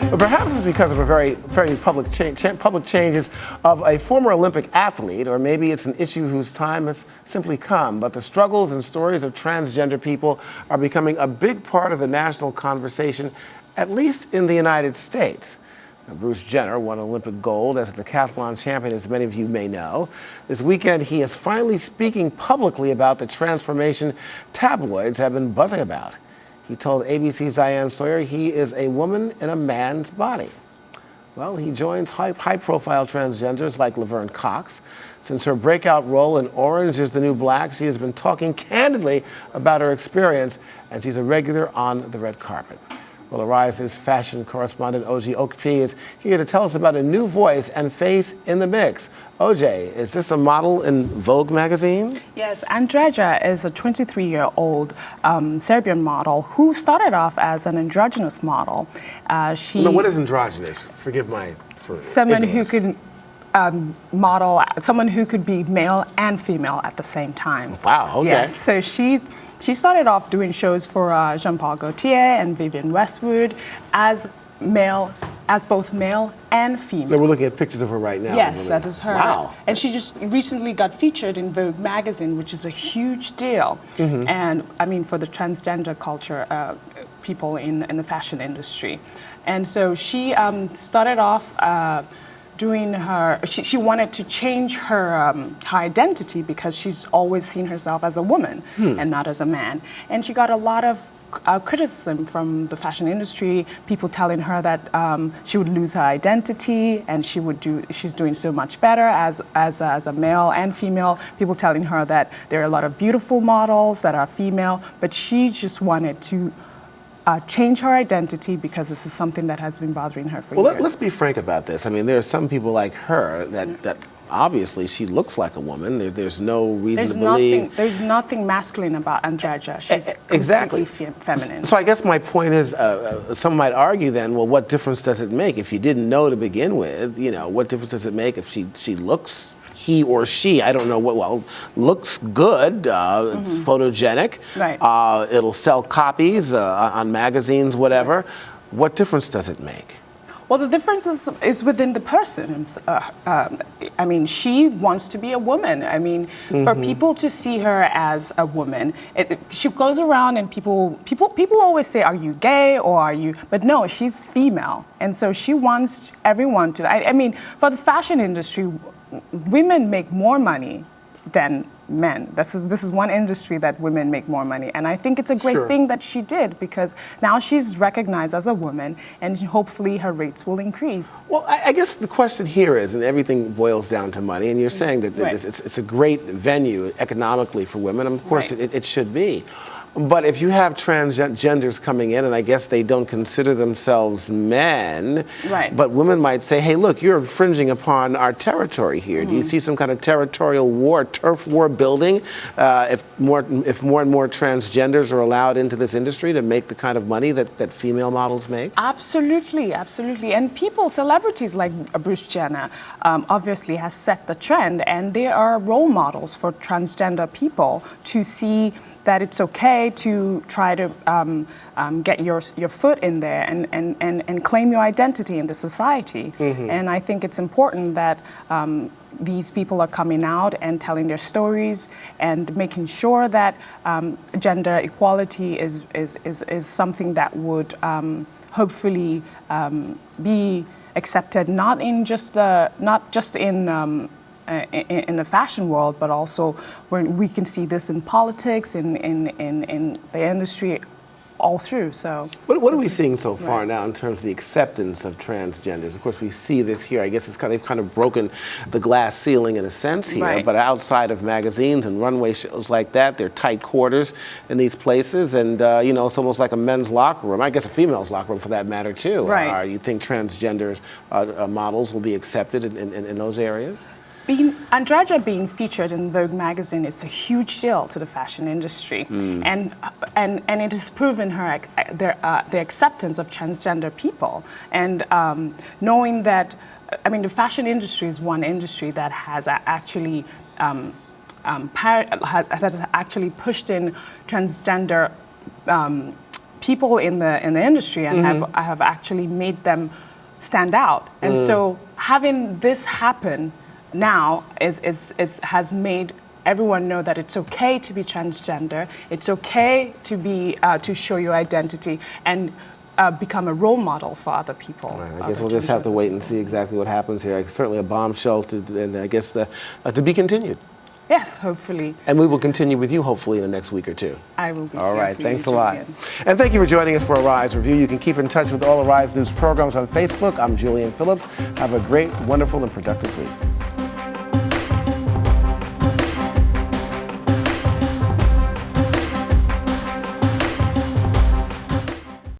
But perhaps it's because of a very public changes of a former Olympic athlete, or maybe it's an issue whose time has simply come. But the struggles and stories of transgender people are becoming a big part of the national conversation, at least in the United States. Now, Bruce Jenner won Olympic gold as a decathlon champion, as many of you may know. This weekend, he is finally speaking publicly about the transformation tabloids have been buzzing about. He told ABC's Diane Sawyer he is a woman in a man's body. Well, he joins high-profile transgenders like Laverne Cox. Since her breakout role in Orange is the New Black, she has been talking candidly about her experience, and she's a regular on the red carpet. Well, Arise's fashion correspondent, Okype, is here to tell us about a new voice and face in the mix. OJ, is this a model in Vogue magazine? Yes, Andreja is a 23-year-old Serbian model who started off as an androgynous model. What is androgynous? Forgive my someone ignorance. who could model, someone who could be male and female at the same time. Wow, okay. Yes, so she started off doing shows for Jean-Paul Gaultier and Vivienne Westwood as both male and female. No, we're looking at pictures of her right now. Yes, that is her. Wow. And she just recently got featured in Vogue magazine, which is a huge deal. Mm-hmm. And I mean, for the transgender culture, people in the fashion industry. And so she started off doing her, she wanted to change her identity because she's always seen herself as a woman and not as a man. And she got a lot of criticism from the fashion industry, people telling her that she would lose her identity and she's doing so much better as a male and female, people telling her that there are a lot of beautiful models that are female, but she just wanted to change her identity because this is something that has been bothering her for years. Well, let's be frank about this. I mean, there are some people like her that obviously she looks like a woman. There's no reason to believe. There's nothing masculine about Andreja. She's exactly completely feminine. So I guess my point is, some might argue then, well, what difference does it make if you didn't know to begin with? You know, what difference does it make if she looks? He or she, I don't know what, well, looks good, it's photogenic, right. It'll sell copies on magazines, whatever. What difference does it make? Well, the difference is within the person. I mean, she wants to be a woman. I mean, for people to see her as a woman, she goes around and people always say, "Are you gay or are you?" But no, she's female, and so she wants everyone to. I mean, for the fashion industry, women make more money than men. This is one industry that women make more money, and I think it's a great thing that she did because now she's recognized as a woman, and hopefully her rates will increase. Well, I guess the question here is, and everything boils down to money, and you're saying that it's a great venue economically for women, and of course it should be. But if you have transgenders coming in, and I guess they don't consider themselves men, but women might say, hey, look, you're infringing upon our territory here. Do you see some kind of territorial war, turf war building if more and more transgenders are allowed into this industry to make the kind of money that female models make? Absolutely, absolutely. And celebrities like Bruce Jenner obviously has set the trend, and they are role models for transgender people to see that it's okay to try to get your foot in there and claim your identity in the society. And I think it's important that these people are coming out and telling their stories and making sure that gender equality is something that would hopefully be accepted not just in the fashion world, but also when we can see this in politics, in the industry, all through. So, what are we seeing so far now in terms of the acceptance of transgenders? Of course, we see this here. I guess they've kind of broken the glass ceiling in a sense here. But outside of magazines and runway shows like that, they're tight quarters in these places, and you know, it's almost like a men's locker room. I guess a female's locker room for that matter too. You think transgenders models will be accepted in those areres? Andreja being featured in Vogue magazine is a huge deal to the fashion industry, and it has proven the acceptance of transgender people, and knowing that, I mean, the fashion industry is one industry that has actually has actually pushed in transgender people in the industry and have actually made them stand out. And so having this happen now has made everyone know that it's okay to be transgender. It's okay to show your identity and become a role model for other people. Right, I guess we'll just have to wait and see exactly what happens here. Certainly a bombshell, and I guess to be continued. Yes, hopefully. And we will continue with you hopefully in the next week or two. I will be. All here right, for you, thanks a lot. Julian. And thank you for joining us for Arise Review. You can keep in touch with all Arise News programs on Facebook. I'm Julian Phillips. Have a great, wonderful, and productive week.